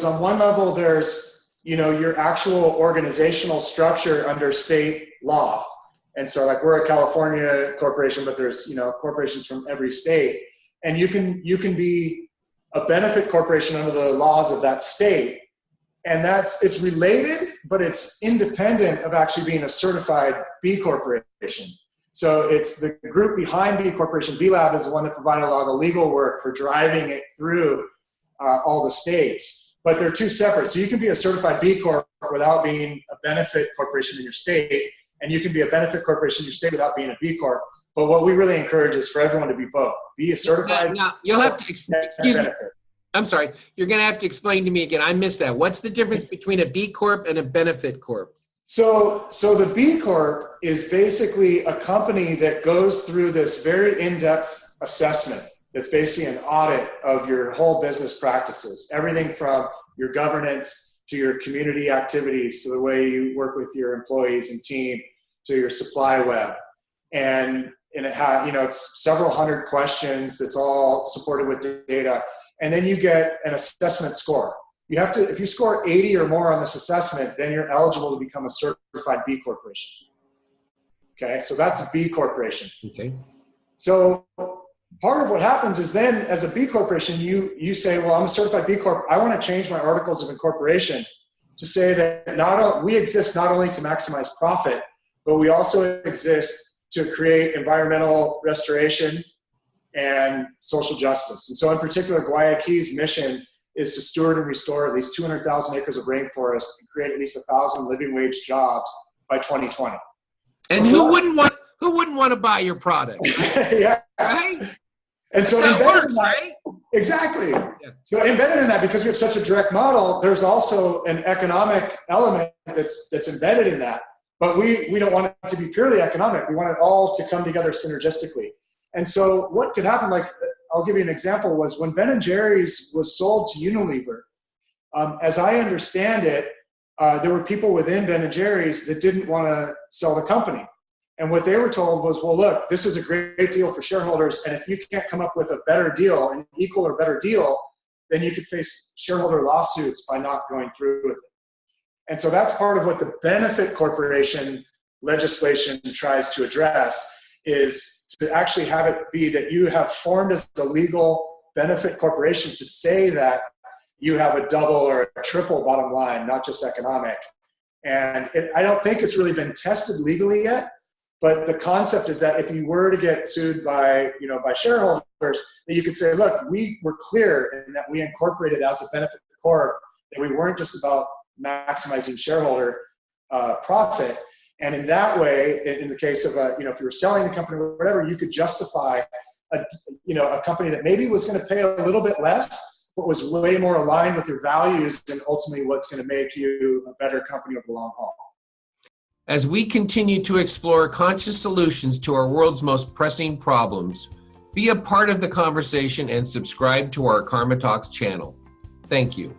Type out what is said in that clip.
on one level, there's, your actual organizational structure under state law. And so like we're a California corporation, but there's, corporations from every state. And you can be a benefit corporation under the laws of that state. And it's related, but it's independent of actually being a certified B corporation. So it's the group behind B Corporation. B Lab is the one that provided a lot of the legal work for driving it through all the states. But they're two separate. So you can be a certified B Corp without being a benefit corporation in your state, and you can be a benefit corporation in your state without being a B Corp. But what we really encourage is for everyone to be both. Be a certified. Now you'll have to excuse me. I'm sorry. You're going to have to explain to me again. I missed that. What's the difference between a B Corp and a benefit corp? So the B Corp is basically a company that goes through this very in-depth assessment. That's basically an audit of your whole business practices, everything from your governance to your community activities to the way you work with your employees and team to your supply web. And it has, it's several hundred questions that's all supported with data. And then you get an assessment score. You have to, if you score 80 or more on this assessment, then you're eligible to become a certified B corporation. Okay, so that's a B corporation. Okay. So part of what happens is then as a B corporation, you say, well, I'm a certified B Corp. I want to change my articles of incorporation to say that we exist not only to maximize profit, but we also exist to create environmental restoration and social justice. And so in particular, Guayaquil's mission is to steward and restore at least 200,000 acres of rainforest and create at least 1,000 living wage jobs by 2020. And so who wouldn't want to buy your product? Right? Yeah. Right? And so that works, right? Exactly. Yeah. So embedded in that, because we have such a direct model, there's also an economic element that's embedded in that. But we don't want it to be purely economic. We want it all to come together synergistically. And so what could happen, like I'll give you an example, was when Ben & Jerry's was sold to Unilever, as I understand it, there were people within Ben & Jerry's that didn't want to sell the company. And what they were told was, well, look, this is a great deal for shareholders, and if you can't come up with a better deal, an equal or better deal, then you could face shareholder lawsuits by not going through with it. And so that's part of what the benefit corporation legislation tries to address, is to actually have it be that you have formed as a legal benefit corporation to say that you have a double or a triple bottom line, not just economic. And I don't think it's really been tested legally yet, but the concept is that if you were to get sued by shareholders, that you could say, look, we were clear in that we incorporated as a benefit corp, that we weren't just about maximizing shareholder profit. And in that way, in the case of, if you were selling the company or whatever, you could justify a company that maybe was going to pay a little bit less, but was way more aligned with your values and ultimately what's going to make you a better company over the long haul. As we continue to explore conscious solutions to our world's most pressing problems, be a part of the conversation and subscribe to our Karma Talks channel. Thank you.